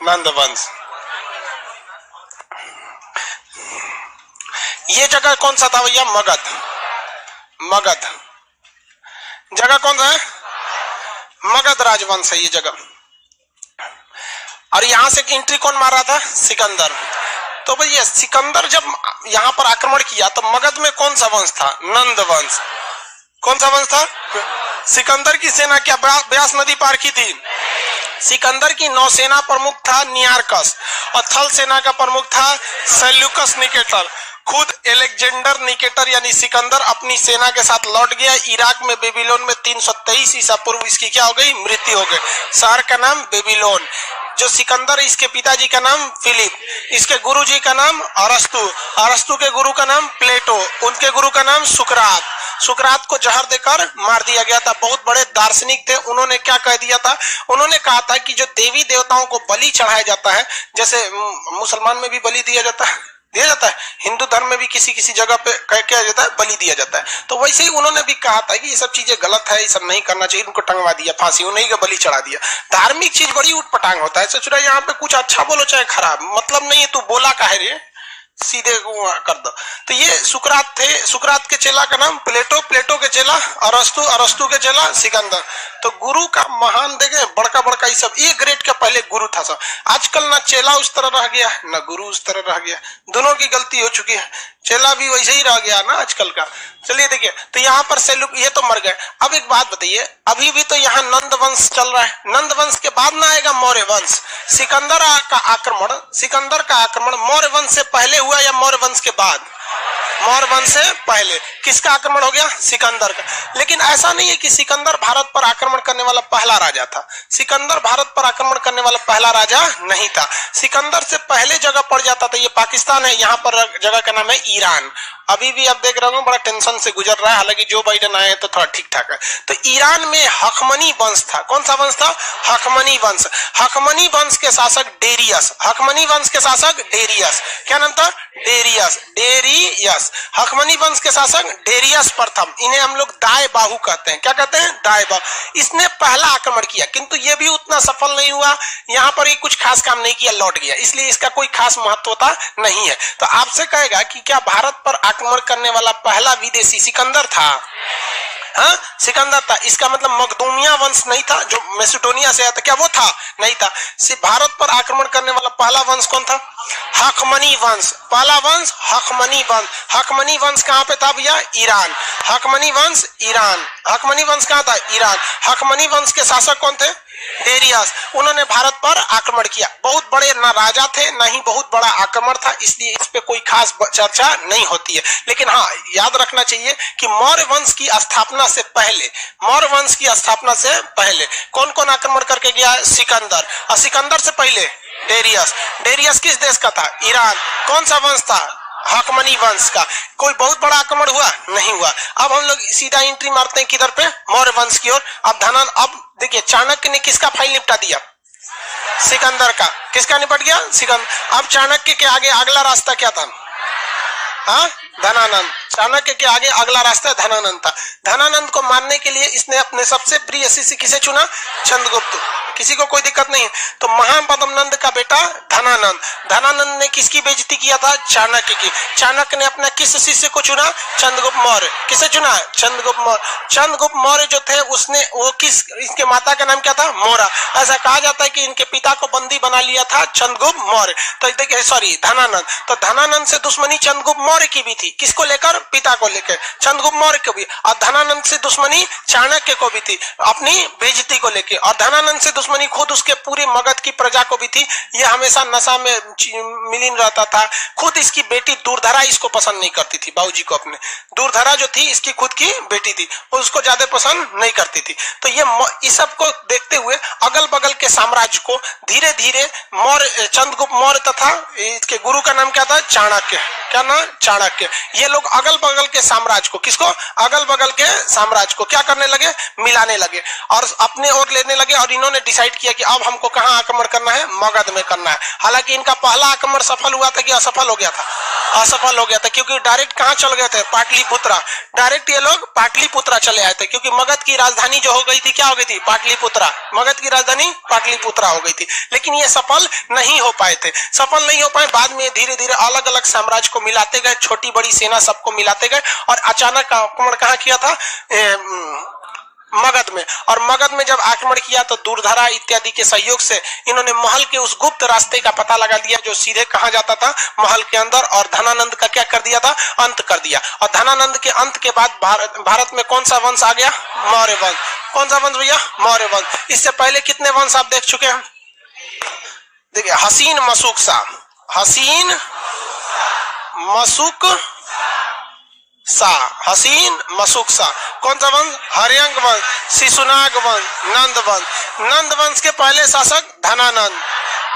नंदवंश। ये जगह कौन सा था भैया? मगध। मगध जगह कौन सा है? मगध राजवंश है ये जगह। और यहां से एंट्री कौन मार रहा था? सिकंदर। तो भैया सिकंदर जब यहां पर आक्रमण किया तो मगध में कौन सा वंश था? नंदवंश। कौन सा वंश था? सिकंदर की सेना क्या ब्यास नदी पार की थी? सिकंदर की नौसेना प्रमुख था नियारकस और थल सेना का प्रमुख था सेल्यूकस निकेटर। खुद एलेक्जेंडर निकेटर यानी सिकंदर अपनी सेना के साथ लौट गया। इराक में बेबीलोन में 323 ईसा पूर्व इसकी क्या हो गई? मृत्यु हो गई। शहर का नाम बेबीलोन। जो सिकंदर, इसके पिताजी का नाम फिलिप, इसके गुरुजी का नाम अरस्तु, अरस्तु के गुरु का नाम प्लेटो, उनके गुरु का नाम सुकरात। सुकरात को जहर देकर मार दिया गया था। बहुत बड़े दार्शनिक थे। उन्होंने क्या कह दिया था? उन्होंने कहा था कि जो देवी देवताओं को बलि चढ़ाया जाता है, जैसे मुसलमान में भी बलि दिया जाता है, हिंदू धर्म में भी किसी किसी जगह पे क्या जाता है? बलि दिया जाता है। तो वैसे ही उन्होंने भी कहा था कि ये सब चीजें गलत है, ये सब नहीं करना चाहिए। उनको टंगवा दिया फांसी, उन्हीं को बलि चढ़ा दिया। धार्मिक चीज बड़ी उठपटांग होता है। सोच रहा है यहाँ पे कुछ अच्छा बोलो चाहे खराब, मतलब नहीं है। तू बोला काहे रे? सीधे कर दो। तो ये सुकरात थे। सुकरात के चेला का नाम प्लेटो, प्लेटो के चेला अरस्तु, अरस्तु के चेला सिकंदर। तो गुरु का महान देखे बड़का बड़का ये सब एक ग्रेड का पहले गुरु था सब। आजकल ना चेला उस तरह रह गया ना गुरु उस तरह रह गया। दोनों की गलती हो चुकी है। चेला भी वैसे ही रह गया ना आजकल का। चलिए देखिए, तो यहाँ पर सेल्यूक ये तो मर गए। अब एक बात बताइए, अभी भी तो यहाँ नंद वंश चल रहा है। नंद वंश के बाद ना आएगा मौर्य वंश। सिकंदर का आक्रमण मौर्य वंश से पहले हुआ या मौर्य वंश के बाद? मौर्य वंश से पहले। किसका आक्रमण हो गया? सिकंदर का। लेकिन ऐसा नहीं है कि सिकंदर भारत पर आक्रमण करने वाला पहला राजा था। सिकंदर भारत पर आक्रमण करने वाला पहला राजा नहीं था। सिकंदर से पहले जगह पड़ जाता था, ये पाकिस्तान है, यहाँ पर जगह का नाम है ईरान। अभी भी आप देख रहे हो बड़ा टेंशन से गुजर रहा है, हालांकि जो बाइडेन आए तो थोड़ा ठीक ठाक है। तो ईरान में हकमनी वंश था। कौन सा वंश था? हकमनी वंश। हकमनी वंश के शासक डेरियस। हकमनी वंश के शासक डेरियस। क्या नाम था? डेरियस। डेरियस। हकमनी वंश के शासक डेरियस प्रथम। इन्हें हम लोग दाए बाहु कहते हैं। क्या कहते हैं? दाए बाहु। इसने पहला आक्रमण किया, किंतु ये भी उतना सफल नहीं हुआ। यहाँ पर ये कुछ खास काम नहीं किया, लौट गया, इसलिए इसका कोई खास महत्वता नहीं है। तो आपसे कहेगा कि क्या भारत पर आक्रमण करने वाला पहला विदेशी सिकंदर था? हाँ, सिकंदर था। इसका मतलब मकदूमिया वंश नहीं था जो मैसेडोनिया से आया था, क्या वो था? नहीं था। भारत पर आक्रमण करने वाला पहला वंश कौन था? हकमनी वंश। पहला वंश हकमनी वंश। हकमनी वंश कहाँ पे था भैया? ईरान। हकमनी वंश ईरान। हकमनी वंश कहाँ था? ईरान। हकमनी वंश के शासक कौन थे? डेरियस। उन्होंने भारत पर आक्रमण किया। बहुत बड़े ना राजा थे, ना ही बहुत बड़ा आक्रमण था, इसलिए इस पे कोई खास चर्चा नहीं होती है। लेकिन हाँ, याद रखना चाहिए कि मौर्य वंश की स्थापना से पहले, मौर्य वंश की स्थापना से पहले कौन कौन आक्रमण करके गया? सिकंदर। और सिकंदर से पहले डेरियस। डेरियस किस देश का था? ईरान। कौन सा वंश था? हकमनी वंश का। कोई बहुत बड़ा आक्रमण हुआ? नहीं हुआ। अब हम लोग सीधा एंट्री मारते हैं किधर पे? मौर्य वंश की ओर। अब देखिए, चाणक्य ने किसका फाइल निपटा दिया? सिकंदर का। किसका निपट गया? सिकंदर। अब चाणक्य के आगे अगला रास्ता क्या था? हाँ, धनानंद। चाणक्य के आगे अगला रास्ता धनानंद था। धनानंद को मारने के लिए इसने अपने सबसे प्रिय शिष्य किसे चुना? चंद्रगुप्त। किसी को कोई दिक्कत नहीं है। तो महापद्म नंद का बेटा धनानंद। धनानंद ने किसकी बेइज्जती किया था? चाणक्य की। चाणक्य ने अपना किस शिष्य को चुना? चंद्रगुप्त मौर्य। किसे चुना? चंद्रगुप्त मौर्य। चंद्रगुप्त मौर्य जो थे उसने वो इसके माता का नाम क्या था? मोरा। ऐसा कहा जाता है कि इनके पिता को बंदी बना लिया था चंद्रगुप्त मौर्य। तो देखिए, सॉरी, धनानंद। तो धनानंद से दुश्मनी चंद्रगुप्त मौर्य की भी थी। किसको लेकर? पिता को लेकर, चंद्रगुप्त मौर्य को भी। और धनानंद से दुश्मनी चाणक्य को भी थी, अपनी बेइज्जती को लेकर। और धनानंद से दुश्मनी खुद उसके पूरे मगध की प्रजा को भी थी। ये हमेशा नशा में मिलीन रहता था। खुद इसकी बेटी दूरधरा इसको पसंद नहीं करती थी। बाबूजी को अपने, दूरधरा जो थी इसकी खुद की बेटी थी, उसको ज्यादा पसंद नहीं करती थी। तो ये इस सब को देखते हुए अगल बगल के साम्राज्य को धीरे धीरे चंद्रगुप्त मौर्य तथा इसके गुरु का नाम क्या था? चाणक्य। क्या नाम? चाणक्य। ये लोग अगल बगल के साम्राज्य को, किसको? अगल बगल के साम्राज्य को क्या करने लगे? मिलाने लगे और अपने ओर लेने लगे। और इन्होंने डिसाइड डिसाइड किया कि अब हमको कहाँ आक्रमण करना है, मगध में करना है। हालांकि इनका पहला आक्रमण सफल हुआ था कि असफल हो गया था? असफल हो गया था, क्योंकि डायरेक्ट कहाँ चल गए थे, पाटलिपुत्रा। डायरेक्ट ये लोग पाटलिपुत्रा चले आए थे, क्योंकि मगध की राजधानी जो हो गई थी क्या हो गई थी, पाटलिपुत्रा। मगध की राजधानी पाटलिपुत्रा हो गई थी। लेकिन ये सफल नहीं हो पाए थे, सफल नहीं हो पाए। बाद में धीरे धीरे अलग अलग साम्राज्य को मिलाते गए, छोटी बड़ी सेना सबको मिलाते गए और अचानक आक्रमण कहाँ किया था, मगध में। और मगध में जब आक्रमण किया तो दूरधरा इत्यादि के सहयोग से इन्होंने महल के उस गुप्त रास्ते का पता लगा दिया जो सीधे कहाँ जाता था, महल के अंदर। और धनानंद का क्या कर दिया था, अंत कर दिया। और धनानंद के अंत के बाद भारत में कौन सा वंश आ गया, मौर्य वंश। कौन सा वंश भैया, मौर्य वंश। इससे पहले कितने वंश आप देख चुके हैं, देखिए हसीन मशूक शाह, हसीन मशूक शाह, हसीन मशूक शाह। कौन सा वंश, हर्यंक वंश, शिशुनाग वंश, नंद वंश। नंद वंश के पहले शासक धनानंद,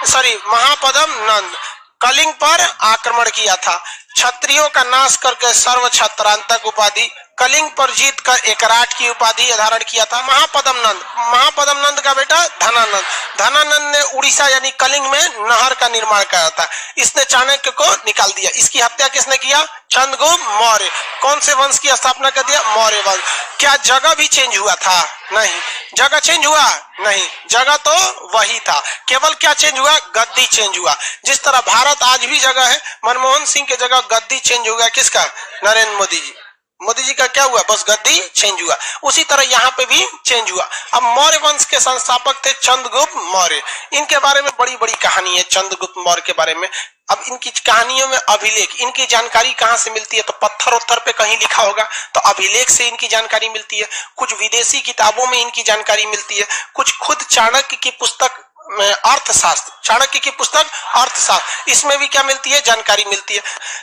सॉरी महापद्म नंद, कलिंग पर आक्रमण किया था, क्षत्रियों का नाश करके सर्व क्षत्रांतक उपाधि, कलिंग पर जीत कर एकराट की उपाधि धारण किया था महापद्म नंद। महापद्म नंद का बेटा धनानंद। धनानंद ने उड़ीसा यानी कलिंग में नहर का निर्माण किया था। इसने चाणक्य को निकाल दिया। इसकी हत्या किसने किया, चंद्रगुप्त मौर्य। कौन से वंश की स्थापना कर दिया, मौर्य वंश। क्या जगह भी चेंज हुआ था, नहीं। जगह चेंज हुआ, नहीं, जगह तो वही था, केवल क्या चेंज हुआ, गद्दी चेंज हुआ। जिस तरह भारत आज भी जगह है, मनमोहन सिंह की जगह गद्दी चेंज हो गया, किसका, नरेंद्र मोदी जी। मोदी जी का क्या हुआ, बस गद्दी चेंज हुआ। उसी तरह यहाँ पे भी चेंज हुआ। अब मौर्य वंश के संस्थापक थे चंद्रगुप्त मौर्य। इनके बारे में बड़ी बड़ी कहानी है चंद्रगुप्त मौर्य के बारे में। अब इनकी कहानियों में अभिलेख, इनकी जानकारी कहाँ से मिलती है, तो पत्थर उत्थर पे कहीं लिखा होगा तो अभिलेख से इनकी जानकारी मिलती है। कुछ विदेशी किताबों में इनकी जानकारी मिलती है, कुछ खुद चाणक्य की पुस्तक अर्थशास्त्र, चाणक्य की पुस्तक अर्थशास्त्र, इसमें भी क्या मिलती है, जानकारी मिलती है।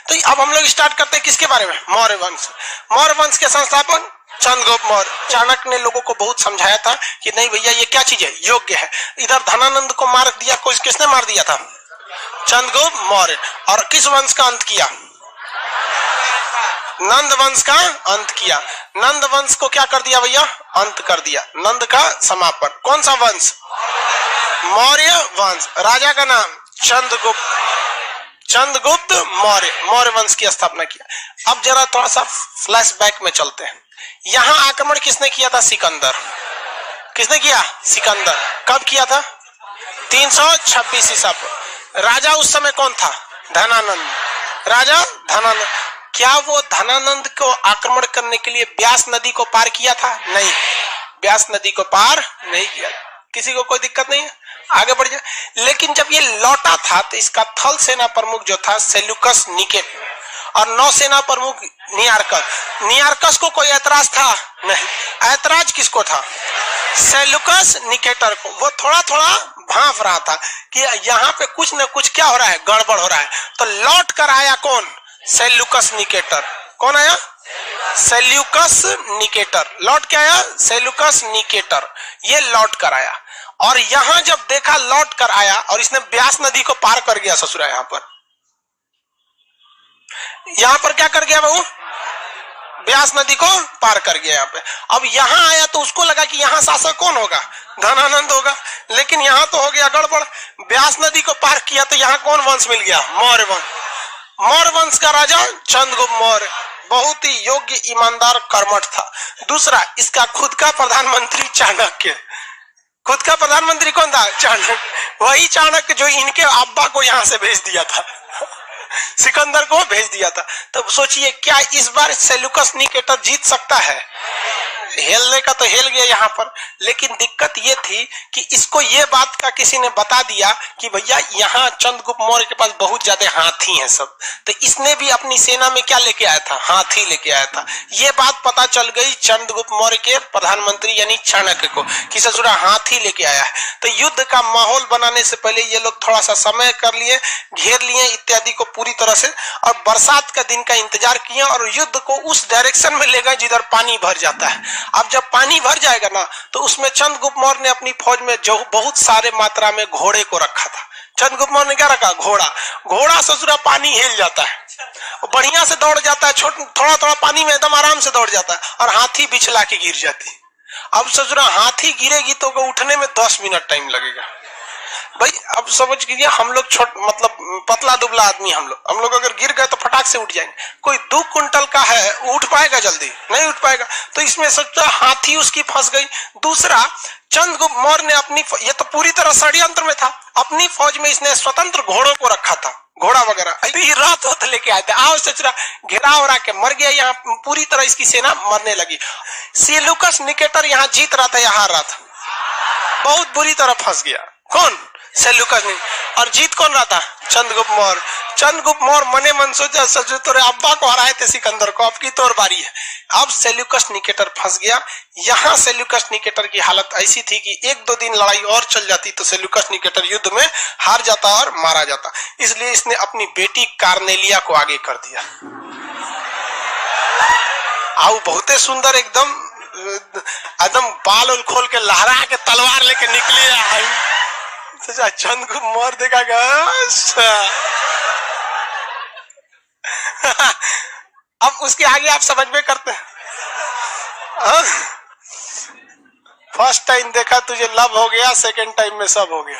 तो अब हम लोग स्टार्ट करते हैं किसके बारे में, मौर्य वंश। मौर्य वंश के संस्थापक चंद्रगुप्त मौर्य। चाणक्य ने लोगों को बहुत समझाया था कि नहीं भैया ये क्या चीज है, योग्य है। इधर धनानंद को मार दिया, किसने मार दिया था, चंद्रगुप्त मौर्य। और किस वंश का अंत किया, नंद वंश का अंत किया। नंद वंश को क्या कर दिया भैया, अंत कर दिया, नंद का समापन। कौन सा वंश, मौर्य वंश। राजा का नाम चंद्रगुप्त, चंद्रगुप्त मौर्य, मौर्य वंश की स्थापना किया। अब जरा थोड़ा सा फ्लैशबैक में चलते हैं। यहां आक्रमण किसने किया था, सिकंदर। किसने किया, सिकंदर। कब किया था, 326 ईसा पर। राजा उस समय कौन था, धनानंद, राजा धनानंद। क्या वो धनानंद को आक्रमण करने के लिए ब्यास नदी को पार किया था, नहीं, ब्यास नदी को पार नहीं किया। किसी को कोई दिक्कत नहीं है, आगे बढ़ जाए। लेकिन जब ये लौटा था तो इसका थल सेना प्रमुख जो था सेल्यूकस निकेटर और नौसेना प्रमुख नियारकस। नियारकस को कोई ऐतराज था, नहीं। ऐतराज किसको था, सेल्यूकस निकेटर को। वो थोड़ा थोड़ा भांप रहा था कि यहाँ पे कुछ न कुछ क्या हो रहा है, गड़बड़ हो रहा है। तो लौट कर आया कौन, सेल्यूकस निकेटर। कौन आया, सेल्यूकस निकेटर। लौट के आया, सेल्यूकस निकेटर, ये लौट कर आया। और यहां जब देखा लौट कर आया और इसने ब्यास नदी को पार कर गया ससुरा, यहां पर क्या कर गया बहू, ब्यास नदी को पार कर गया यहाँ पे। अब यहाँ आया तो उसको लगा कि यहाँ शासक कौन होगा, धनानंद होगा। लेकिन यहाँ तो हो गया गड़बड़, ब्यास नदी को पार किया तो यहाँ कौन वंश मिल गया, मौर्य वंश। मौर्य वंश का राजा चंद्रगुप्त मौर्य बहुत ही योग्य, ईमानदार, कर्मठ था। दूसरा, इसका खुद का प्रधानमंत्री चाणक्य। खुद का प्रधानमंत्री कौन था, चाणक्य। वही चाणक्य जो इनके अब्बा को यहाँ से भेज दिया था, सिकंदर को भेज दिया था। तो सोचिए क्या इस बार सेल्यूकस निकेटर जीत सकता है, हेलने का तो हेल गया यहाँ पर। लेकिन दिक्कत ये थी कि इसको ये बात का किसी ने बता दिया कि भैया यहाँ चंद्रगुप्त मौर्य के पास बहुत ज्यादा हाथी हैं सब। तो इसने भी अपनी सेना में क्या लेके आया था, हाथी लेके आया था। ये बात पता चल गई चंद्रगुप्त मौर्य के प्रधानमंत्री यानी चाणक्य को कि ससुरा हाथी लेके आया है। तो युद्ध का माहौल बनाने से पहले ये लोग थोड़ा सा समय कर लिए, घेर लिए इत्यादि को पूरी तरह से, और बरसात का दिन का इंतजार किया और युद्ध को उस डायरेक्शन में ले गए जिधर पानी भर जाता है। अब जब पानी भर जाएगा ना तो उसमें चंद्रगुप्त मौर्य ने अपनी फौज में जो बहुत सारे मात्रा में घोड़े को रखा था। चंद्रगुप्त मौर्य ने क्या रखा, घोड़ा। घोड़ा ससुरा पानी हिल जाता है, बढ़िया से दौड़ जाता है, थोड़ा थोड़ा पानी में एकदम आराम से दौड़ जाता है, और हाथी बिछला के गिर जाती है। अब सोच रहा हाथी गिरेगी तो उठने में 10 मिनट टाइम लगेगा। भाई अब समझ लीजिए हम लोग मतलब पतला दुबला आदमी, हम लोग अगर गिर गए तो फटाक से उठ जाएंगे। कोई 2 कुंटल का है, उठ पाएगा? जल्दी नहीं उठ पाएगा। तो इसमें सोचा हाथी उसकी फंस गई। दूसरा, चंद्रगुप्त मौर्य ने अपनी, ये तो पूरी तरह षड्यंत्र में था, अपनी फौज में इसने स्वतंत्र घोड़ों को रखा था, घोड़ा वगैरह रात होते लेके आए थे। आओ सोच रहा घेरा उड़ा के मर गया, यहाँ पूरी तरह इसकी सेना मरने लगी। सेल्यूकस निकेटर यहाँ जीत रहा था, यहाँ हार रहा था, बहुत बुरी तरह फंस गया। कौन? सेल्यूकस नहीं। और जीत कौन रहा था? चंद्रगुप्त मौर्य। चंद्रगुप्त मौर्य मने मन सोचा सचो तोरे अब्बा को हराए थे सिकंदर को, अब की तोर बारी है। अब सेल्यूकस निकेटर फंस गया। यहाँ सेल्यूकस निकेटर की हालत ऐसी थी कि 1-2 दिन लड़ाई और चल जाती तो सेल्यूकस निकेटर युद्ध में हार जाता और मारा जाता। इसलिए इसने अपनी बेटी कार्नेलिया को आगे कर दिया। आओ बहुते सुंदर, एकदम बाल उल खोल के लहरा के तलवार लेके निकली आई। चंद्रगुप्त मौर्य देखा गया। अब उसके आगे आप समझ में करते हैं। फर्स्ट टाइम देखा तुझे लव हो गया, सेकंड टाइम में सब हो गया।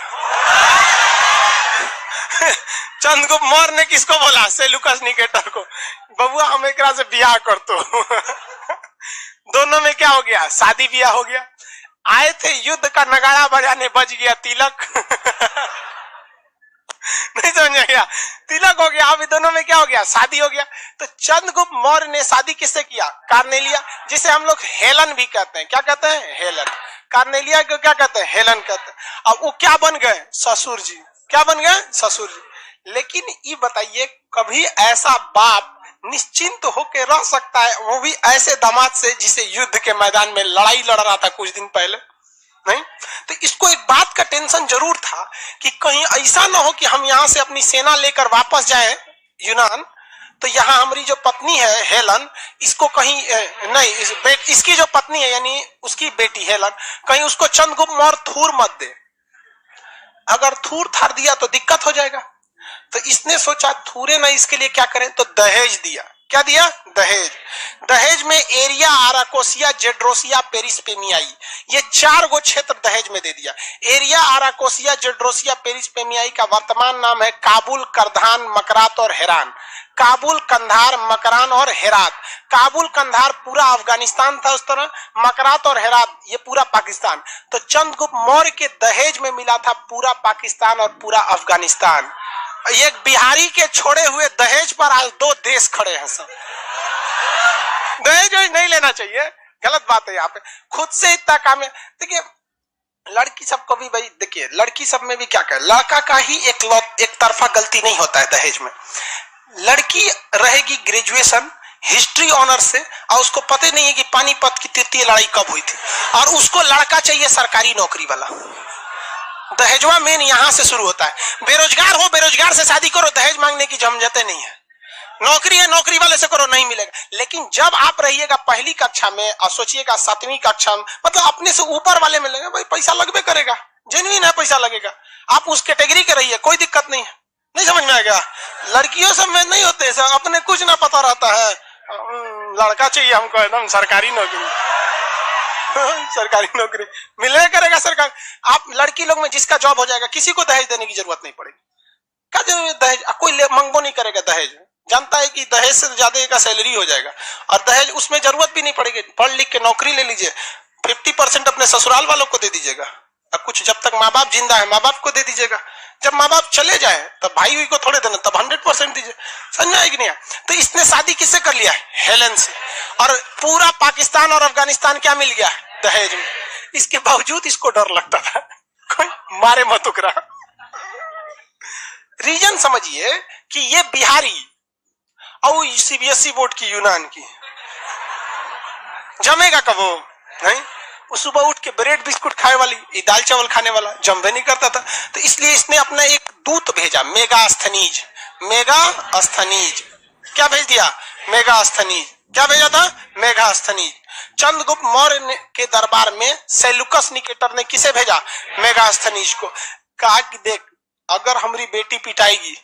चंद्रगुप्त मौर्य ने किसको बोला? सेल्यूकस निकेटर को, बबुआ हम एकरा से ब्याह कर तो। दोनों में क्या हो गया? शादी ब्याह हो गया। आए थे युद्ध का नगाड़ा बजाने, बज गया तिलक। नहीं समझ गया? तिलक हो गया। अभी दोनों में क्या हो गया? शादी हो गया। तो चंद्रगुप्त मौर्य ने शादी किससे किया? कार्नेलिया, जिसे हम लोग हेलन भी कहते हैं। क्या कहते हैं? हेलन। कार्नेलिया को क्या कहते हैं? हेलन कहते हैं। अब वो क्या बन गए? ससुर जी। क्या बन गए? ससुर जी। लेकिन ये बताइए, कभी ऐसा बाप निश्चिंत होकर रह सकता है, वो भी ऐसे दामाद से जिसे युद्ध के मैदान में लड़ाई लड़ रहा था कुछ दिन पहले? नहीं। तो इसको एक बात का टेंशन जरूर था कि कहीं ऐसा ना हो कि हम यहाँ से अपनी सेना लेकर वापस जाएं यूनान, तो यहाँ हमारी जो पत्नी है हेलन, इसको कहीं नहीं, इसकी जो पत्नी है यानी उसकी बेटी हेलन, कहीं उसको चंद्रगुप्त मौर्य थूर मत दे। अगर थूर थार दिया तो दिक्कत हो जाएगा। तो इसने सोचा थूरे ना, इसके लिए क्या करें? तो दहेज दिया। क्या दिया? दहेज। दहेज में एरिया, आराकोसिया, जेड्रोसिया, पेरिस्पेमियाई, ये 4 गो क्षेत्र दहेज में दे दिया। एरिया, आराकोसिया, जेड्रोसिया, पेरिस्पेमियाई का वर्तमान नाम है काबुल, करधान, मकरात और हेरान। काबुल, कंधार, मकरान और हेरात। काबुल, कंधार पूरा अफगानिस्तान था उस तरह, मकरात और हेरात ये पूरा पाकिस्तान। तो चंद्रगुप्त मौर्य के दहेज में मिला था पूरा पाकिस्तान और पूरा अफगानिस्तान। एक बिहारी के छोड़े हुए दहेज पर आज 2 देश खड़े हैं। सब दहेज नहीं लेना चाहिए, गलत बात है। यहाँ पे खुद से इतना काम है। देखिए लड़की सब को भी, भाई देखिए लड़की सब में भी क्या कहे, लड़का का ही एक तरफा गलती नहीं होता है दहेज में। लड़की रहेगी ग्रेजुएशन हिस्ट्री ऑनर से, और उसको पता नहीं है कि पानीपत की तृतीय लड़ाई कब हुई थी, और उसको लड़का चाहिए सरकारी नौकरी वाला। दहेजवा मेन यहाँ से शुरू होता है। बेरोजगार हो, बेरोजगार से शादी करो, दहेज मांगने की झंझटें नहीं है। नौकरी है, नौकरी वाले से करो, नहीं मिलेगा। लेकिन जब आप रहिएगा पहली कक्षा में और सोचिएगा 7वीं कक्षा में, मतलब अपने से ऊपर वाले मिलेगा, भाई पैसा लगबे करेगा, जेन्युइन है, पैसा लगेगा। आप उस कैटेगरी के रहिए, कोई दिक्कत नहीं है। नहीं समझ में आएगा? लड़कियों सब में नहीं होते सब, अपने कुछ ना पता रहता है, लड़का चाहिए हमको एकदम सरकारी नौकरी। सरकारी नौकरी मिले करेगा सरकार। आप लड़की लोग में जिसका जॉब हो जाएगा, किसी को दहेज देने की जरूरत नहीं पड़ेगी। क्या दहेज? कोई मंगो नहीं करेगा दहेज, जानता है कि दहेज से ज्यादा का सैलरी हो जाएगा, और दहेज उसमें जरूरत भी नहीं पड़ेगी। पढ़ लिख के नौकरी ले लीजिए, 50% अपने ससुराल वालों को दे दीजिएगा, और कुछ जब तक माँ बाप जिंदा है माँ बाप को दे दीजिएगा। जब माँ बाप चले जाए तब भाई हुई को थोड़े देना, तब 100% दीजिए। समझ आएगी नहीं? तो इसने शादी किससे कर लिया? हेलन से। और पूरा पाकिस्तान और अफगानिस्तान क्या मिल गया? दहेज में। इसके बावजूद इसको डर लगता था कोई मारे मत उकरा। रीजन समझिए कि ये बिहारी और सीबीएसई बोर्ड की यूनान की जमेगा कब? वो नहीं। वो सुबह उठ के ब्रेड बिस्कुट खाए वाली, दाल चावल खाने वाला जमवे नहीं करता था। तो इसलिए इसने अपना एक दूत भेजा, मेगास्थनीज। मेगास्थनीज क्या भेज दिया? मेगास्थनीज। क्या भेजा था? मेगास्थनीज। चंद्रगुप्त मौर्य के दरबार में सेल्यूकस निकेटर ने किसे भेजा? मेगास्थनीज को। कहा कि देख, अगर हमारी बेटी पिटाएगी,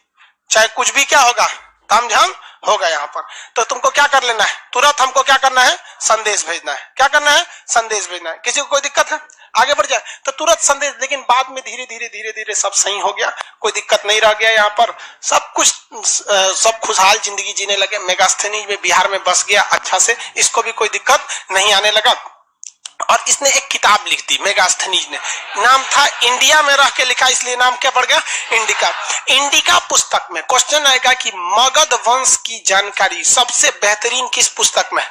चाहे कुछ भी क्या होगा, तामझाम होगा यहाँ पर। तो तुमको क्या कर लेना है, तुरंत हमको क्या करना है, संदेश भेजना है। क्या करना है, संदेश भेजना है। किसी को कोई दिक्कत है, आगे बढ़ जाए तो तुरंत संदेश। लेकिन बाद में धीरे धीरे सब सही हो गया, कोई दिक्कत नहीं रह गया, यहाँ पर सब कुछ सब खुशहाल जिंदगी जीने लगे। मेगास्थनीज में बिहार में बस गया अच्छा से, इसको भी कोई दिक्कत नहीं आने लगा। और इसने एक किताब लिख दी मेगास्थनीज ने, नाम था इंडिया में रह के लिखा, इसलिए नाम क्या पड़ गया, इंडिका। इंडिका पुस्तक में क्वेश्चन आएगा कि मगध वंश की जानकारी सबसे बेहतरीन किस पुस्तक में,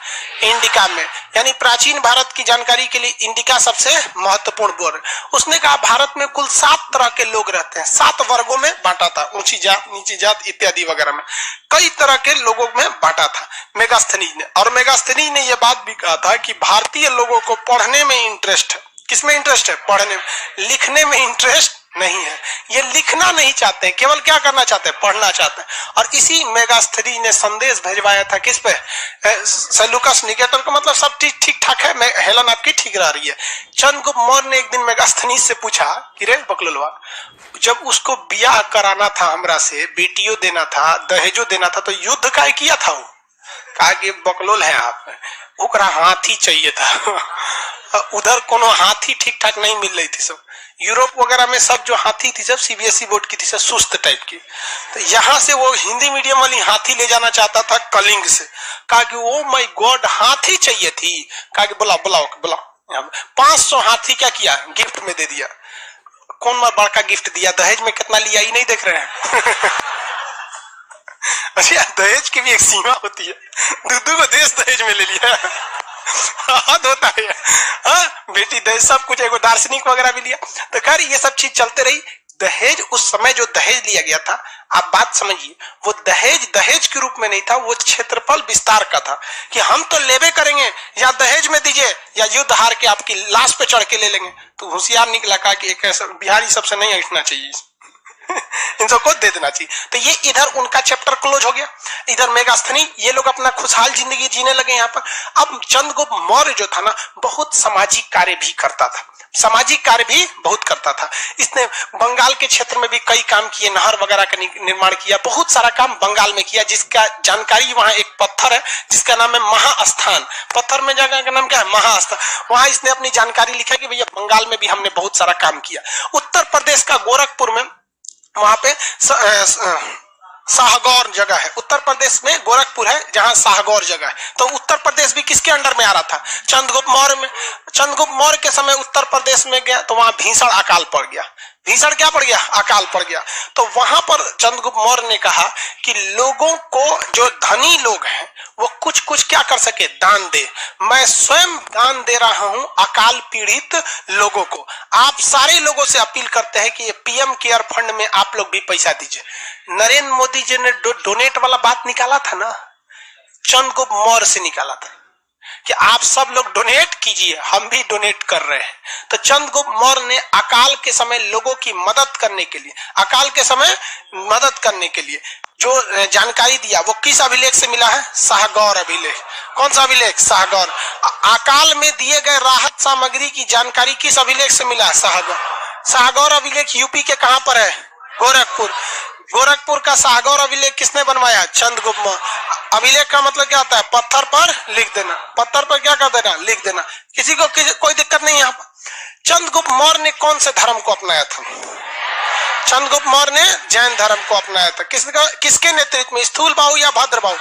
इंडिका में। यानी प्राचीन भारत की जानकारी के लिए इंडिका सबसे महत्वपूर्ण बोर्ड। उसने कहा भारत में कुल 7 तरह के लोग रहते हैं, 7 वर्गों में बांटा था, ऊंची जात, नीची जात इत्यादि वगैरह में कई तरह के लोगों में बांटा था मेगास्थनीज ने। और मेगास्थनीज ने यह बात भी कहा था कि भारतीय लोगों को पढ़ने में इंटरेस्ट है। किसमें इंटरेस्ट है, पढ़ने में, लिखने में इंटरेस्ट नहीं है। ये लिखना नहीं चाहते, केवल क्या करना चाहते हैं, पढ़ना चाहते हैं। और इसी मेगास्थनीज ने संदेश भिजवाया था किस पे, सेल्यूकस निकेटर को। मतलब सब ठीक ठाक है, हेलन आपकी ठीक रह रही है। चंद्रगुप्त मौर्य ने एक दिन मेगास्थनीज से पूछा कि रे बकलोलवा, जब उसको ब्याह कराना था हमरा से, बेटियों देना था, दहेजो देना था, तो युद्ध काय किया था? वो कहा कि बकलोल है आप, ओकरा हाथी चाहिए था। उधर कोनो हाथी ठीक ठाक नहीं मिल रही थी, सब यूरोप वगैरह में सब जो हाथी थी सब सीबीएसई बोर्ड की थी, सब सुस्त टाइप की। तो यहाँ से वो हिंदी मीडियम वाली हाथी ले जाना चाहता था कलिंग से। कहा कि ओ माय गॉड हाथी चाहिए थी। कहा कि बुलाओ 500 हाथी क्या किया, गिफ्ट में दे दिया। कौन बड़का गिफ्ट दिया, दहेज में कितना लिया ये नहीं देख रहे हैं। अच्छा, दहेज की भी एक सीमा होती है, दूधू को देश दहेज में ले लिया, हद होता है। हाँ बेटी दहेज, सब कुछ, एगो दार्शनिक वगैरह भी लिया। तो खैर ये सब चीज चलते रही। दहेज उस समय जो दहेज लिया गया था, आप बात समझिए, वो दहेज के रूप में नहीं था, वो क्षेत्रफल विस्तार का था कि हम तो लेबे करेंगे, या दहेज में दीजिए या युद्ध हार के आपकी लाश पे चढ़ के ले लेंगे। तो होशियार निकला, कहा कि एक ऐसा बिहारी सबसे नहीं हटना चाहिए, इन सबको दे देना चाहिए। तो ये इधर उनका चैप्टर क्लोज हो गया। इधर मेगास्थनीज, ये लोग अपना खुशहाल जिंदगी जीने लगे यहाँ पर। अब चंद्रगुप्त मौर्य जो था ना, बहुत सामाजिक कार्य भी करता था, सामाजिक कार्य भी बहुत करता था। इसने बंगाल के क्षेत्र में भी कई काम किए, नहर वगैरह का निर्माण किया, बहुत सारा काम बंगाल में किया, जिसका जानकारी वहां एक पत्थर है जिसका नाम है महास्थान। पत्थर में जगह का नाम क्या है, महास्थान। वहां इसने अपनी जानकारी लिखा कि भैया बंगाल में भी हमने बहुत सारा काम किया। उत्तर प्रदेश का गोरखपुर में, वहां पे शाहगौर जगह है, उत्तर प्रदेश में गोरखपुर है जहां शाहगौर जगह है। तो उत्तर प्रदेश भी किसके अंडर में आ रहा था, चंद्रगुप्त मौर्य में। चंद्रगुप्त मौर्य के समय उत्तर प्रदेश में गया तो वहां भीषण अकाल पड़ गया। भीषण क्या पड़ गया, अकाल पड़ गया। तो वहां पर चंद्रगुप्त मौर्य ने कहा कि लोगों को, जो धनी लोग हैं, वो कुछ कुछ क्या कर सके, दान दे। मैं स्वयं दान दे रहा हूं अकाल पीड़ित लोगों को। आप सारे लोगों से अपील करते हैं कि ये पीएम केयर फंड में आप लोग भी पैसा दीजिए। नरेंद्र मोदी जी ने डोनेट वाला बात निकाला था ना, चंद्रगुप्त मौर्य से निकाला था कि आप सब लोग डोनेट कीजिए, हम भी डोनेट कर रहे हैं। तो चंद्रगुप्त मौर्य ने अकाल के समय लोगों की मदद करने के लिए, अकाल के समय मदद करने के लिए जो जानकारी दिया, वो किस अभिलेख से मिला है, शाहगौर अभिलेख। कौन सा अभिलेख, शाहगौर। अकाल में दिए गए राहत सामग्री की जानकारी किस अभिलेख से मिला है, शाहगौर। शाहगौर अभिलेख यूपी के कहां पर है, गोरखपुर। गोरखपुर का शाहगौर अभिलेख किसने बनवाया, चंद्रगुप्त मौर्य। अभिलेख का मतलब क्या होता है, पत्थर पर लिख देना, पत्थर पर क्या कर देना, लिख देना। किसी को कोई दिक्कत नहीं यहाँ पर। चंद्रगुप्त मौर्य ने कौन से धर्म को अपनाया था, चंद्रगुप्त मौर्य ने जैन धर्म को अपनाया था। किसके नेतृत्व में, स्थूलबाहु या भद्रबाहु,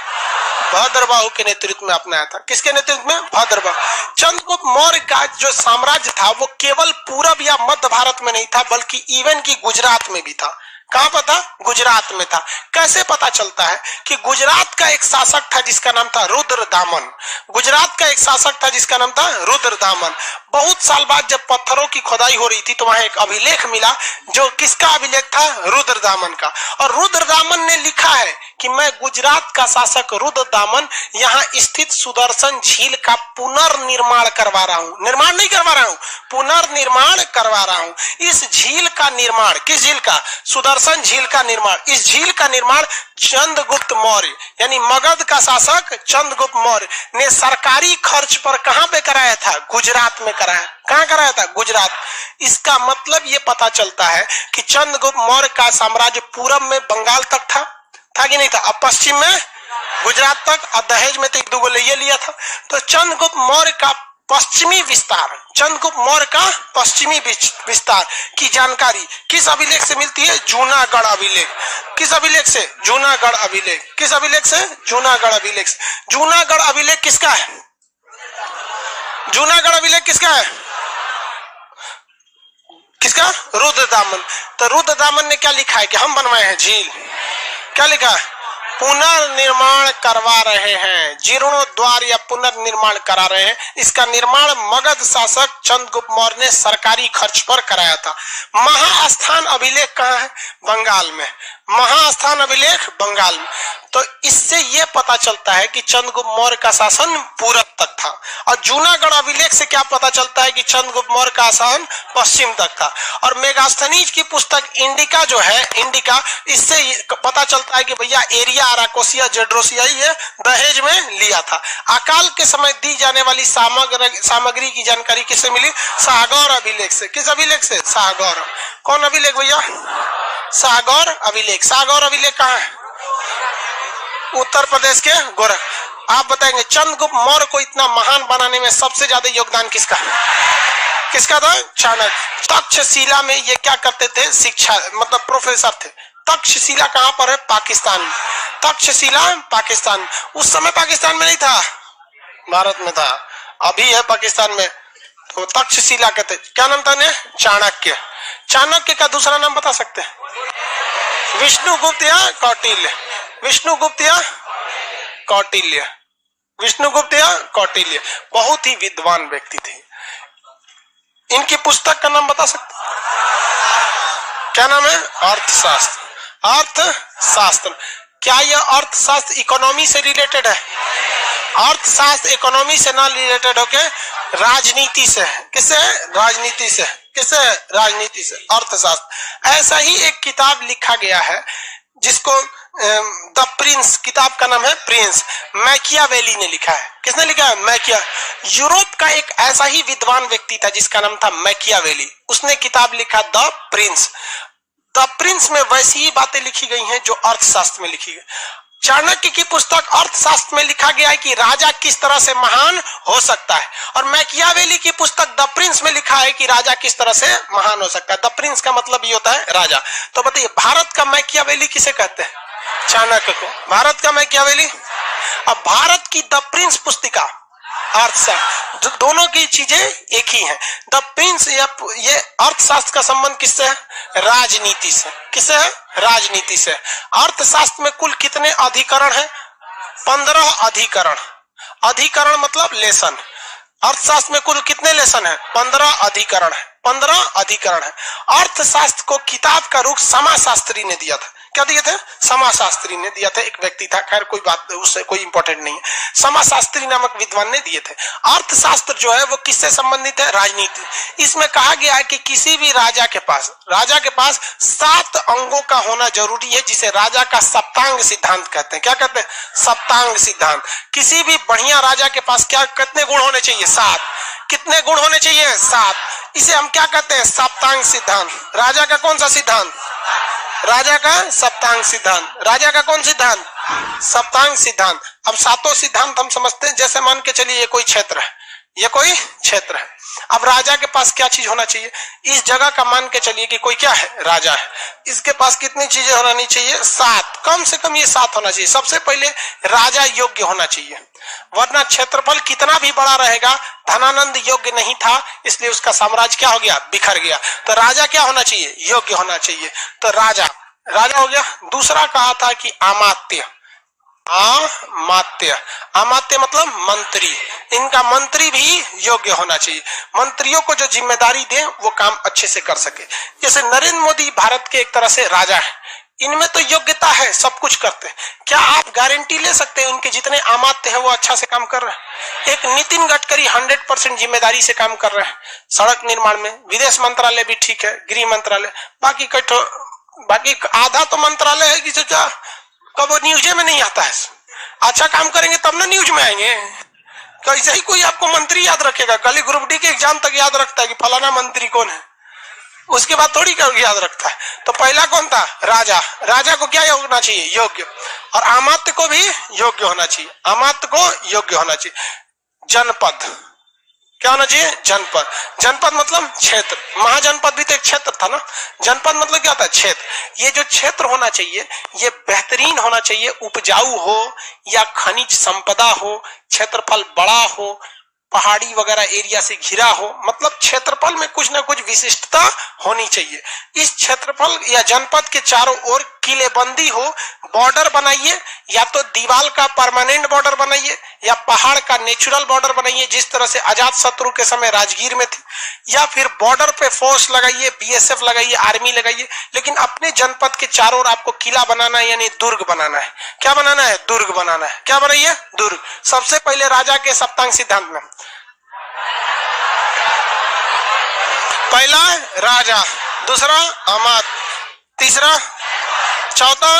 भद्रबाहु के नेतृत्व में अपनाया था। किसके नेतृत्व में, भद्रबाहु। चंद्रगुप्त मौर्य का जो साम्राज्य था वो केवल पूरब या मध्य भारत में नहीं था, बल्कि इवन की गुजरात में भी था। कहां पर था, गुजरात में था। कैसे पता चलता है कि गुजरात का एक शासक था जिसका नाम था रुद्रदामन। गुजरात का एक शासक था जिसका नाम था रुद्रदामन। बहुत साल बाद जब पत्थरों की खुदाई हो रही थी तो वहां एक अभिलेख मिला, जो किसका अभिलेख था, रुद्रदामन का। और रुद्रदामन ने लिखा है कि मैं गुजरात का शासक रुद्रदामन यहाँ स्थित सुदर्शन झील का पुनर्निर्माण करवा रहा हूँ। निर्माण नहीं करवा रहा हूँ, पुनर्निर्माण करवा रहा हूँ। इस झील का निर्माण, किस झील का, सुदर्शन झील का निर्माण। इस झील का निर्माण चंद्रगुप्त मौर्य यानी मगध का शासक चंद्रगुप्त मौर्य ने सरकारी खर्च पर कहां पे कराया था, गुजरात में कराया। कहां कराया था, गुजरात। इसका मतलब ये पता चलता है कि चंद्रगुप्त मौर्य का साम्राज्य पूरब में बंगाल तक था कि नहीं था, अब पश्चिम में गुजरात तक, और दहेज में तो एक दो ले लिया था। तो चंद्रगुप्त मौर्य का पश्चिमी विस्तार, चंद्रगुप्त मौर्य का पश्चिमी विस्तार की जानकारी किस अभिलेख से मिलती है? जूनागढ़ अभिलेख। किस अभिलेख से? जूनागढ़ अभिलेख। किस अभिलेख से? जूनागढ़ अभिलेख से। जूनागढ़ अभिलेख किसका है? जूनागढ़ अभिलेख किसका है? किसका? रुद्रदामन। तो रुद्रदामन ने क्या लिखा है कि हम बनवाए हैं झील? क्या लिखा है? पुनर्निर्माण करवा रहे हैं, जीर्णोद्वार या पुनर्निर्माण करा रहे हैं। इसका निर्माण मगध शासक चंद्रगुप्त मौर्य ने सरकारी खर्च पर कराया था। महास्थान अभिलेख कहाँ है? बंगाल में। महास्थान अभिलेख बंगाल में। तो इससे यह पता चलता है कि चंद्रगुप्त मौर्य का शासन पूरब तक था। और जूनागढ़ अभिलेख से क्या पता चलता है कि चंद्रगुप्त मौर्य का शासन पश्चिम तक था। और मेगास्थनीज की पुस्तक इंडिका जो है, इंडिका, इससे पता चलता है कि भैया एरिया अराकोसिया जेड्रोसिया ये दहेज में लिया था। अकाल के समय दी जाने वाली सामग्री की जानकारी किससे मिली? शाहगौर अभिलेख से। किस अभिलेख से? शाहगौर। कौन अभिलेख भैया? शाहगौर अभिलेख। शाहगौर अभिलेख कहाँ है? उत्तर प्रदेश के गोरख। आप बताएंगे चंद्रगुप्त मौर्य को इतना महान बनाने में सबसे ज्यादा योगदान किसका? किसका था? चाणक्य। तक्षशिला में ये क्या करते थे? शिक्षा, मतलब प्रोफेसर थे। तक्षशिला कहां पर है? पाकिस्तान में। तक्षशिला पाकिस्तान। उस समय पाकिस्तान में नहीं था, भारत में था। अभी है पाकिस्तान में। तो तक्षशिला कहते। क्या नाम था ने? चाणक्य। चाणक्य का दूसरा नाम बता सकते हैं? विष्णुगुप्त या कौटिल्य? विष्णुगुप्त या कौटिल्य? विष्णुगुप्त या कौटिल्य। बहुत ही विद्वान व्यक्ति थे। इनकी पुस्तक का नाम बता सकते? क्या नाम है? अर्थशास्त्र। अर्थशास्त्र। क्या यह अर्थशास्त्र इकोनॉमी से रिलेटेड है? अर्थशास्त्र इकोनॉमी से ना रिलेटेड होके राजनीति से है। किससे? राजनीति से। किससे? राजनीति से। अर्थशास्त्र। ऐसा ही एक किताब लिखा गया है जिसको द प्रिंस, किताब का नाम है प्रिंस, मैकियावेली ने लिखा है। किसने लिखा है? मैकिया। यूरोप का एक ऐसा ही विद्वान व्यक्ति था जिसका नाम था मैकियावेली। उसने किताब लिखा द प्रिंस। द प्रिंस में वैसी ही बातें लिखी गई हैं जो अर्थशास्त्र में लिखी गई। चाणक्य की पुस्तक अर्थशास्त्र में लिखा गया है कि राजा किस तरह से महान हो सकता है, और मैकियावेली की पुस्तक द प्रिंस में लिखा है कि राजा किस तरह से महान हो सकता है। द प्रिंस का मतलब ये होता है राजा। तो बताइए भारत का मैकियावेली किसे कहते हैं? चाणक्य को। भारत का मैकियावेली। अब भारत की द प्रिंस पुस्तिका अर्थशास्त्र, दोनों की चीजें एक ही हैं। द प्रिंस ये अर्थशास्त्र का संबंध किससे है? राजनीति से। किससे है? राजनीति से। अर्थशास्त्र में कुल कितने अधिकरण हैं? 15 अधिकरण। अधिकरण मतलब लेसन। अर्थशास्त्र में कुल कितने लेसन है? 15 अधिकरण है। 15 अधिकरण है। अर्थशास्त्र को किताब का रूप समाजशास्त्री ने दिया था। क्या दिए थे? समाजशास्त्री ने दिया था। एक व्यक्ति था, खैर कोई बात, उससे कोई इंपॉर्टेंट नहीं है। समाजशास्त्री नामक विद्वान ने दिए थे। अर्थशास्त्र जो है वो किससे संबंधित है? राजनीति। इसमें कहा गया है कि किसी भी राजा के पास 7 अंगों का होना जरूरी है, जिसे राजा का सप्तांग सिद्धांत कहते हैं। क्या कहते हैं? सप्तांग सिद्धांत। किसी भी बढ़िया राजा के पास क्या कितने गुण होने चाहिए? 7। कितने गुण होने चाहिए? 7। इसे हम क्या कहते हैं? सप्तांग सिद्धांत। राजा का कौन सा सिद्धांत? राजा का सप्तांग सिद्धांत। राजा का कौन सिद्धांत? सप्तांग सिद्धांत। अब 7 सिद्धांत हम समझते हैं। जैसे मान के चलिए ये कोई क्षेत्र है, ये कोई क्षेत्र है। अब राजा के पास क्या चीज होना चाहिए? इस जगह का मान के चलिए कि कोई क्या है? राजा है। इसके पास कितनी चीजें होनी चाहिए? 7। कम से कम ये 7 होना चाहिए। सबसे पहले राजा योग्य होना चाहिए, वरना क्षेत्रफल कितना भी बड़ा रहेगा, धनानंद योग्य नहीं था, इसलिए उसका साम्राज्य क्या हो गया? बिखर गया। तो राजा क्या होना चाहिए? योग्य होना चाहिए। तो राजा हो गया। दूसरा कहा था कि अमात्य। अमात्य मतलब मंत्री। इनका मंत्री भी योग्य होना चाहिए। मंत्रियों को जो जिम्मेदारी दे वो काम अच्छे से कर सके। जैसे नरेंद्र मोदी भारत के एक तरह से राजा है। इनमें तो योग्यता है, सब कुछ करते हैं। क्या आप गारंटी ले सकते हैं उनके जितने अमात्य हैं वो अच्छा से काम कर रहे हैं? एक नितिन गडकरी 100% जिम्मेदारी से काम कर रहे हैं सड़क निर्माण में। विदेश मंत्रालय भी ठीक है, गृह मंत्रालय, बाकी आधा तो मंत्रालय है कि कब वो न्यूज में नहीं आता है। अच्छा काम करेंगे तब ना न्यूज में आएंगे। कैसे ही कोई आपको मंत्री याद रखेगा? कल ग्रुप डी के एग्जाम तक याद रखता है कि फलाना मंत्री कौन है। उसके बाद थोड़ी कोई याद रखता है। तो पहला कौन था? राजा। राजा को क्या होना चाहिए? योग्य। और अमात्य को भी योग्य होना चाहिए। अमात्य को योग्य होना चाहिए। जनपद क्या होना चाहिए? जनपद। जनपद मतलब क्षेत्र। महाजनपद भी तो एक क्षेत्र था ना। जनपद मतलब क्या होता है? क्षेत्र। ये जो क्षेत्र होना चाहिए ये बेहतरीन होना चाहिए, उपजाऊ हो या खनिज संपदा हो, क्षेत्रफल बड़ा हो, पहाड़ी वगैरह एरिया से घिरा हो, मतलब क्षेत्रफल में कुछ ना कुछ विशिष्टता होनी चाहिए। इस क्षेत्रफल या जनपद के चारों ओर किलेबंदी हो, बॉर्डर बनाइए, या तो दीवार का परमानेंट बॉर्डर बनाइए या पहाड़ का नेचुरल बॉर्डर बनाइए, जिस तरह से अजात शत्रु के समय राजगीर में थी, या फिर बॉर्डर पे फोर्स लगाइए, बीएसएफ लगाइए, आर्मी लगाइए, लेकिन अपने जनपद के चारों ओर आपको किला बनाना है, यानी दुर्ग बनाना है। क्या बनाना है? दुर्ग बनाना है। क्या बनाइए? दुर्ग। सबसे पहले राजा के सप्तांग सिद्धांत में पहला राजा, दूसरा अमात्य, तीसरा, चौथा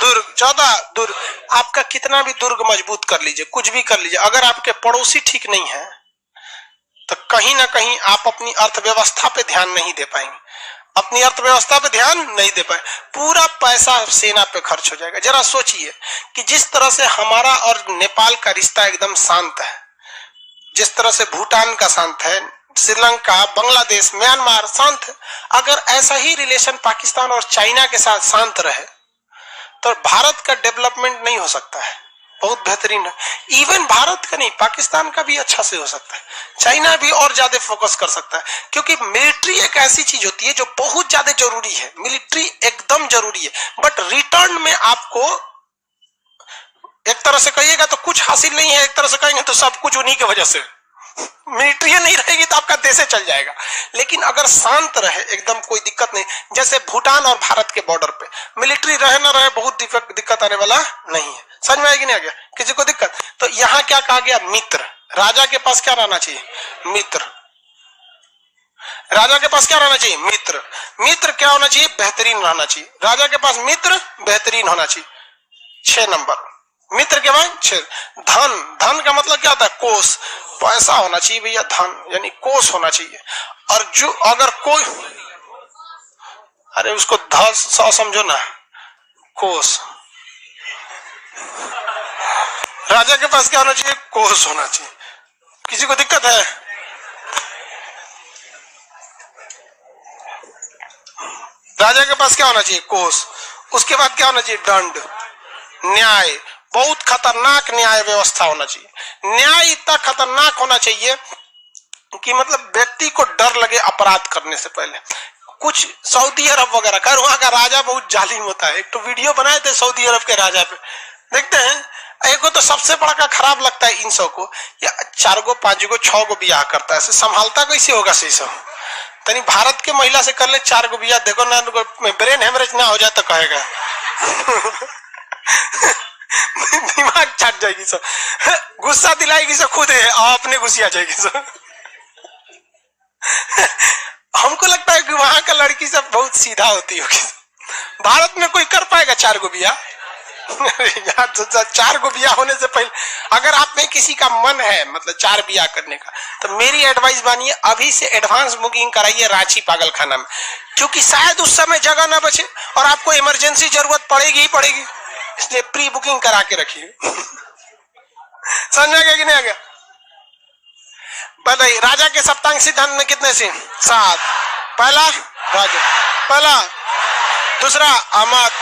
दुर्ग। चौथा दुर्ग। आपका कितना भी दुर्ग मजबूत कर लीजिए, कुछ भी कर लीजिए, अगर आपके पड़ोसी ठीक नहीं है तो कहीं ना कहीं आप अपनी अर्थव्यवस्था पे ध्यान नहीं दे पाएंगे। अपनी अर्थव्यवस्था पे ध्यान नहीं दे पाए, पूरा पैसा सेना पे खर्च हो जाएगा। जरा सोचिए कि जिस तरह से हमारा और नेपाल का रिश्ता एकदम शांत है, जिस तरह से भूटान का शांत है, श्रीलंका, बांग्लादेश, म्यांमार शांत है, अगर ऐसा ही रिलेशन पाकिस्तान और चाइना के साथ शांत रहे तो भारत का डेवलपमेंट नहीं हो सकता है। बहुत बेहतरीन है। इवन भारत का नहीं, पाकिस्तान का भी अच्छा से हो सकता है। चाइना भी और ज्यादा फोकस कर सकता है, क्योंकि मिलिट्री एक ऐसी चीज होती है जो बहुत ज्यादा जरूरी है। मिलिट्री एकदम जरूरी है, बट रिटर्न में आपको एक तरह से कहिएगा तो कुछ हासिल नहीं है, एक तरह से कहेंगे तो सब कुछ उन्हीं की वजह से। मिलिट्री नहीं रहेगी तो आपका देश चल जाएगा। लेकिन अगर शांत रहे, एकदम कोई दिक्कत नहीं, जैसे भूटान और भारत के बॉर्डर पे मिलिट्री रहे ना रहे, बहुत दिक्कत आने वाला नहीं है। समझ में आएगी नहीं? आ गया किसी को दिक्कत? तो यहाँ क्या कहा गया? मित्र। राजा के पास क्या रहना चाहिए? मित्र। राजा के पास क्या रहना चाहिए? मित्र। मित्र क्या होना चाहिए? बेहतरीन रहना चाहिए। राजा के पास मित्र बेहतरीन होना चाहिए। 6 नंबर मित्र के बाद 6। धन। धन का मतलब क्या होता है? कोष। पैसा होना चाहिए भैया, धन यानी कोष होना चाहिए। और जो अगर कोई, अरे उसको ध समझो ना, कोष। राजा के पास क्या होना चाहिए? कोष होना चाहिए। किसी को दिक्कत है? राजा के पास क्या होना चाहिए? कोष। उसके बाद क्या होना चाहिए? दंड, न्याय। बहुत खतरनाक न्याय व्यवस्था होना चाहिए। न्याय इतना खतरनाक होना चाहिए कि मतलब व्यक्ति को डर लगे अपराध करने से पहले। कुछ सऊदी अरब वगैरह का, वहां का राजा बहुत जालिम होता है। एक तो वीडियो बनाए थे सऊदी अरब के राजा पे, देखते हैं। एक तो सबसे बड़ा का खराब लगता है इन सब को, या 4 गो 5 गो 6 गो ब्याह करता है, संभालता कैसे होगा सही सब? तनी भारत के महिला से कर ले 4 गो ब्याह, देखो ना ब्रेन हेमरेज ना हो जाए तो कहेगा। दिमाग छट जाएगी सब, गुस्सा दिलाएगी सब खुद है, अपने गुस्सा जाएगी सब। हमको लगता है कि वहां का लड़की सब बहुत सीधा होती होगी। भारत में कोई कर पाएगा 4 गो ब्याह? यार 4 गो ब्याह होने से पहले अगर आप में किसी का मन है मतलब 4 ब्याह करने का, तो मेरी एडवाइस मानिए, अभी से एडवांस बुकिंग कराइए रांची पागलखाना में, क्योंकि शायद उस समय जगह ना बचे और आपको इमरजेंसी जरूरत पड़ेगी ही पड़ेगी, इसलिए प्री बुकिंग करा के रखिए। समझ में आ गया कि नहीं आ गया? पहले राजा के सप्तांग सिद्धांत में कितने से? 7। पहला राजा, पहला, दूसरा अमात्य,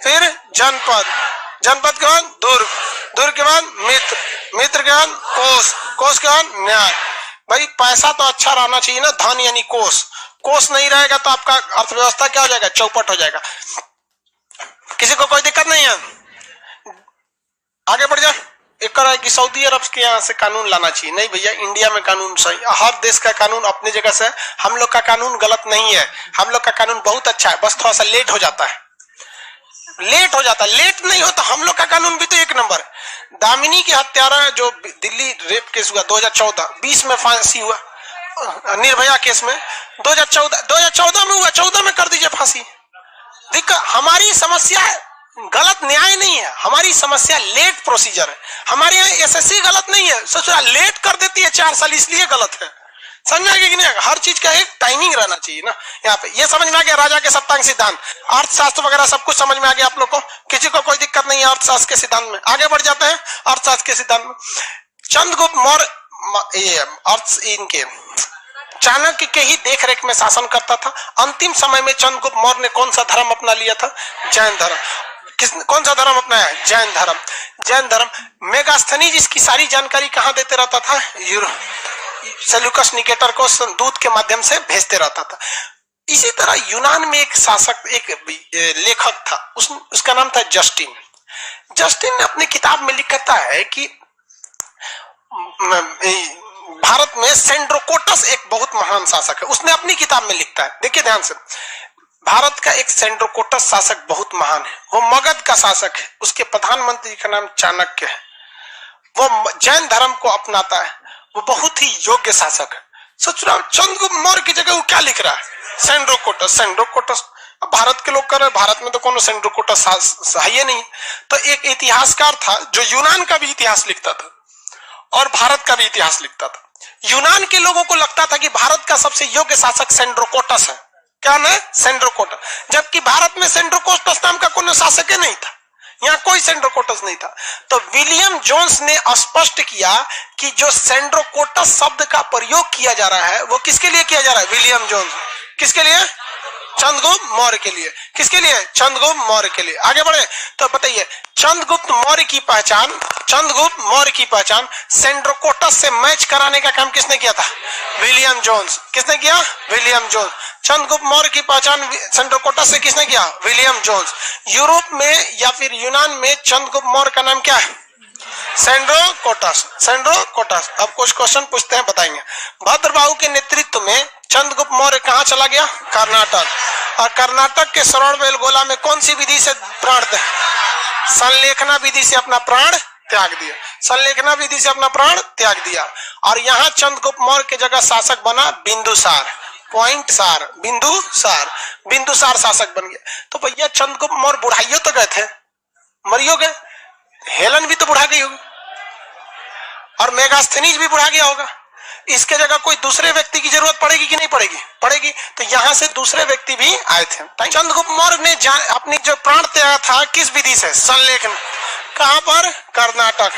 फिर जनपद, जनपद के बाद दुर्ग, दुर्ग के बाद मित्र, मित्र के बाद कोष, कोष के बाद न्याय। भाई पैसा तो अच्छा रहना चाहिए ना, धन यानी कोष। कोष नहीं रहेगा तो आपका अर्थव्यवस्था क्या हो जाएगा? चौपट हो जाएगा। किसी को कोई दिक्कत नहीं है? आगे बढ़ जा। एक है कि सऊदी अरब के यहाँ से कानून लाना चाहिए। नहीं भैया, इंडिया में कानून सही, हर देश का कानून अपनी जगह से। हम लोग का कानून गलत नहीं है, हम लोग का कानून बहुत अच्छा है, बस थोड़ा सा लेट हो जाता है। लेट हो जाता, लेट नहीं हो तो हम लोग का कानून भी तो एक नंबर है। दामिनी की हत्यारा जो दिल्ली रेप केस हुआ 2014, 20 में फांसी हुआ, निर्भया केस में 2014 में हुआ, 14 में कर दीजिए फांसी। दिक्कत हमारी समस्या है, गलत न्याय नहीं है, हमारी समस्या लेट प्रोसीजर है। हमारे यहाँ एसएससी गलत नहीं है, सोचा लेट कर देती है 4 साल, इसलिए गलत है। समझ में आ गया कि नहीं? हर चीज का एक टाइमिंग रहना चाहिए ना। यहाँ पे ये समझ में आ गया राजा के सप्तांग सिद्धांत, अर्थशास्त्र वगैरह सब कुछ समझ में आ गया आप लोग को, किसी को कोई दिक्कत नहीं है अर्थशास्त्र के सिद्धांत में। आगे बढ़ जाते हैं अर्थशास्त्र के सिद्धांत में। चंद्रगुप्त मौर्य अर्थ इनके चाणक्य के ही देखरेख में शासन करता था। अंतिम समय में चंद्रगुप्त मौर्य ने कौन सा धर्म अपना लिया था? जैन धर्म। कौन सा धर्म अपनाया? जैन धर्म। जैन धर्म। मेगास्थनीज इसकी सारी जानकारी कहाँ देते रहता था? सेल्यूकस निकेटर को दूत के माध्यम से भेजते रहता था। इसी तरह यूनान में एक शासक, एक लेखक था, उसका नाम था जस्टिन। जस्टिन ने अपनी किताब में लिखता है कि भारत में सेंड्रोकोटस एक बहुत महान शासक है। उसने अपनी किताब में लिखता है, देखिए ध्यान से, भारत का एक सेंड्रोकोटस शासक बहुत महान है, वो मगध का शासक है, उसके प्रधानमंत्री का नाम चाणक्य है, वो जैन धर्म को अपनाता है, वो बहुत ही योग्य शासक है। सोच रहा हूं चंद्रगुप्त मौर्य की जगह वो क्या लिख रहा है? सेंड्रोकोटस। सेंड्रोकोटस अब भारत के लोग कर रहे, भारत में तो कोनो सेंड्रोकोटस है ही नहीं। तो एक इतिहासकार था जो यूनान का भी इतिहास लिखता था और भारत का भी इतिहास लिखता था। यूनान के लोगों को लगता था कि भारत का सबसे योग्य शासक सेंड्रोकोटस है। क्या ना? सेंड्रोकोटस। जबकि भारत में सेंड्रोकोटस नाम का कोई शासक ही नहीं था, यहाँ कोई सेंड्रोकोटस नहीं था। तो विलियम जोन्स ने स्पष्ट किया कि जो सेंड्रोकोटस शब्द का प्रयोग किया जा रहा है वो किसके लिए किया जा रहा है? William Jones. किसके लिए? चंद्रगुप्त मौर्य के लिए। किसके लिए? चंद्रगुप्त मौर्य के लिए। आगे बढ़े तो बताइए चंद्रगुप्त मौर्य की पहचान, चंद्रगुप्त मौर्य की पहचान सेंड्रोकोटस से मैच कराने का काम किसने किया था? William Jones. किसने किया? William Jones. चंद्रगुप्त मौर्य की पहचान सेंड्रोकोटस से किसने किया? William Jones. यूरोप में या फिर यूनान में चंद्रगुप्त मौर्य का नाम क्या है? सेंड्रोकोटस। सेंड्रोकोटस। अब कुछ क्वेश्चन पूछते हैं, बताएंगे। भद्रबाहु के नेतृत्व में चंद्रगुप्त मौर्य कहाँ चला गया? कर्नाटक। और कर्नाटक के श्रवणबेलगोला में कौन सी विधि से प्राण, संलेखना विधि से अपना प्राण त्याग दिया। संलेखना विधि से अपना प्राण त्याग दिया। और यहाँ चंद्रगुप्त मौर्य के जगह शासक बना बिंदुसार। पॉइंट सार, बिंदुसार। बिंदुसार शासक बन गया। तो भैया चंद्रगुप्त मौर्य बुढ़ाइयों तो गए थे, मरियो गए, हेलन भी तो बुढ़ा गई होगी और मेगास्थनीज भी बुढ़ा गया होगा। इसके जगह कोई दूसरे व्यक्ति की जरूरत पड़ेगी कि नहीं पड़ेगी? पड़ेगी। तो यहाँ से दूसरे व्यक्ति भी आए थे। चंद्रगुप्त मौर्य ने अपनी जो प्राण त्यागा था किस विधि से? संलेखन। कहां पर? कर्नाटक।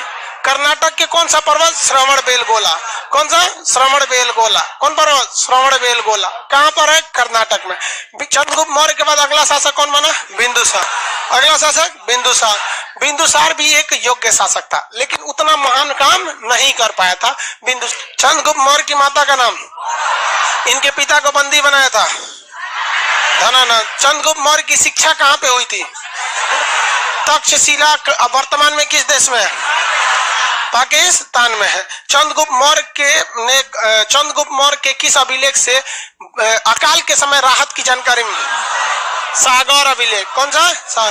कर्नाटक के कौन सा पर्वत? श्रवणबेलगोला। कौन सा? श्रवणबेलगोला। कौन पर्वत? श्रवणबेलगोला। कहां पर है? कर्नाटक में। चंद्रगुप्त मौर्य के बाद अगला शासक कौन बना? बिंदुसार। अगला शासक बिंदुसार। बिंदुसार भी एक योग्य शासक था लेकिन उतना महान काम नहीं कर पाया था। चंद्रगुप्त मौर्य की माता का नाम, इनके पिता को बंदी बनाया था धनानंद। चंद्रगुप्त मौर्य की शिक्षा कहाँ पे हुई थी? तक्षशिला। वर्तमान में किस देश में है? पाकिस्तान में है। चंद्रगुप्त मौर्य के किस अभिलेख से अकाल के समय राहत की जानकारी मिली? सागौर अभिलेख। कौन सा?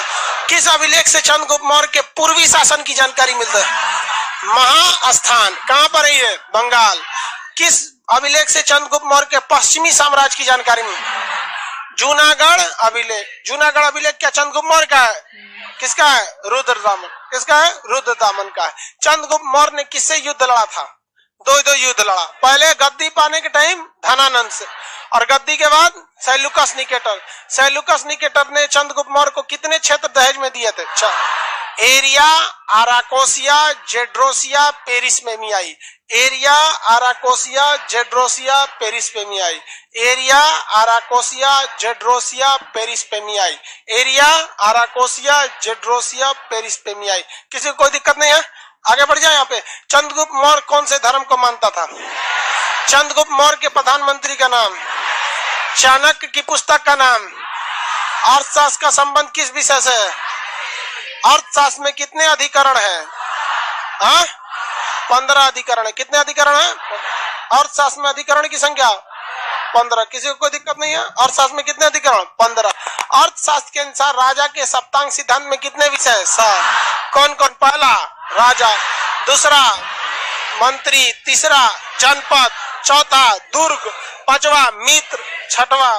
किस अभिलेख से चंद्रगुप्त मौर्य के पूर्वी शासन की जानकारी मिलता है? महास्थान। कहां पर है ये? बंगाल। किस अभिलेख से चंद्रगुप्त मौर्य के पश्चिमी साम्राज्य की जानकारी मिली? जूनागढ़ अभिलेख। जूनागढ़ अभिलेख क्या चंद्रगुप्त मौर्य का है? किसका है? रुद्रदामन। किसका है? रुद्रदामन का है। चंद्रगुप्त मौर्य ने किससे युद्ध लड़ा था? दो युद्ध लड़ा। पहले गद्दी पाने के टाइम धनानंद से और गद्दी के बाद सेल्यूकस निकेटर। सेल्यूकस निकेटर ने चंद्रगुप्त मौर्य को कितने क्षेत्र दहेज में दिए थे? एरिया, आराकोसिया, जेड्रोसिया, पेरिसमेमियाई। एरिया, आराकोसिया, जेड्रोसिया, पेरिसमेमियाई। एरिया, आराकोसिया, जेड्रोसिया, पेरिसमेमियाई। एरिया, आराकोसिया, जेड्रोसिया, पेरिसमेमियाई। किसी को कोई दिक्कत नहीं है? आगे बढ़ जाए। यहाँ पे चंद्रगुप्त मौर्य कौन से धर्म को मानता था? चंद्रगुप्त मौर्य के प्रधानमंत्री का नाम, चाणक्य की पुस्तक का नाम, अर्थशास्त्र का संबंध किस विषय से है? अर्थशास्त्र में कितने अधिकरण है? 15 अधिकरण है। कितने अधिकरण है? अर्थशास्त्र में अधिकरण की संख्या 15। किसी को कोई दिक्कत नहीं है? अर्थशास्त्र में कितने अधिकरण? 15। अर्थशास्त्र के अनुसार राजा के सप्तांग सिद्धांत में कितने विषय? 7। कौन कौन? पहला राजा, दूसरा मंत्री, तीसरा जनपद, चौथा दुर्ग, पांचवा मित्र, छठवा,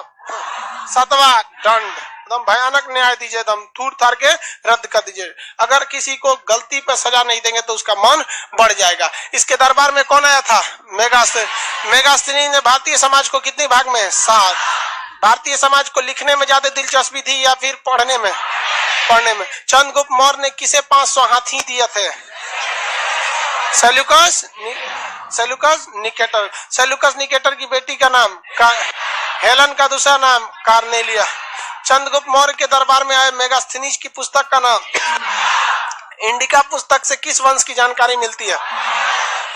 सातवां दंड। एकदम भयानक न्याय दीजिए, एकदम थूर थार के रद्द कर दीजिए। अगर किसी को गलती पर सजा नहीं देंगे तो उसका मन बढ़ जाएगा। इसके दरबार में कौन आया था? मेगास्थनीज ने भारतीय समाज को कितने भाग में? 7। भारतीय समाज को लिखने में ज्यादा दिलचस्पी थी या फिर पढ़ने में? चंद्रगुप्त मौर्य ने किसे 500 हाथी दिए थे? Seleucus Nicator. सेल्यूकस निकेटर की बेटी का नाम हेलन, का दूसरा नाम कार्नेलिया। चंद्रगुप्त मौर्य के दरबार में आए मेगास्थनीज की पुस्तक का नाम? इंडिका पुस्तक से किस वंश की जानकारी मिलती है?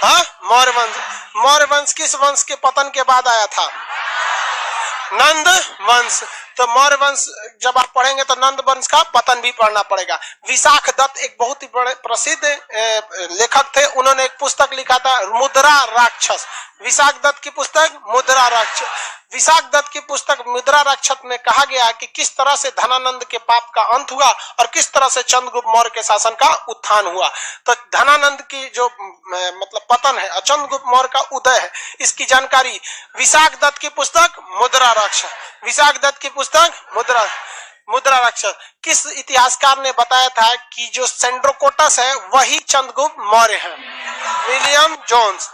हाँ, मौर्य वंश। मौर्य वंश किस वंश के पतन के बाद आया था? नंद वंश। तो मौर्य वंश जब आप पढ़ेंगे तो नंद वंश का पतन भी पढ़ना पड़ेगा। विशाख दत्त एक बहुत ही बड़े प्रसिद्ध लेखक थे, उन्होंने एक पुस्तक लिखा था मुद्रा राक्षस। विशाख दत्त की पुस्तक मुद्रा राक्षस। विशाख दत्त की पुस्तक मुद्रा राक्षस में कहा गया कि किस तरह से धनानंद के पाप का अंत हुआ और किस तरह से चंद्रगुप्त मौर्य के शासन का उत्थान हुआ। तो धनानंद की जो मतलब पतन है और चंद्रगुप्त मौर्य का उदय है, इसकी जानकारी विशाख दत्त की पुस्तक मुद्रा राक्षस। विशाख दत्त की पुस्तक मुद्रा राक्षस। किस इतिहासकार ने बताया था कि जो सेंड्रोकोटस है वही चंद्रगुप्त मौर्य है? William Jones.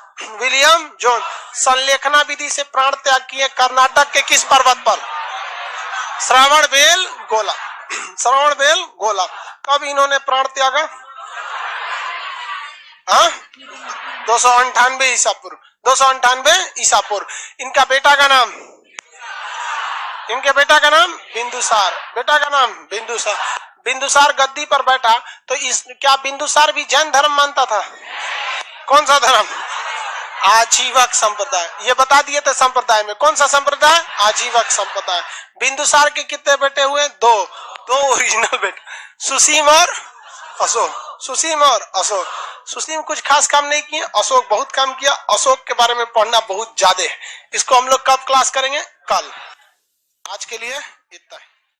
संलेखना विधि से प्राण त्याग किए कर्नाटक के किस पर्वत पर? श्रवणबेलगोला। कब इन्होंने प्राण त्यागा? 298 ईसा पूर्व। इनके बेटा का नाम बिंदुसार। बिंदुसार गद्दी पर बैठा तो क्या बिंदुसार भी जैन धर्म मानता था? कौन सा धर्म? आजीवक संप्रदाय। ये बता दिए थे संप्रदाय में। कौन सा संप्रदाय? आजीवक संप्रदाय। बिंदुसार के कितने बेटे हुए? 2 ओरिजिनल बेटे, सुसीम और अशोक। सुसीम कुछ खास काम नहीं किए, अशोक बहुत काम किया। अशोक के बारे में पढ़ना बहुत ज्यादा है। इसको हम लोग कब क्लास करेंगे? कल। आज के लिए इतना ही।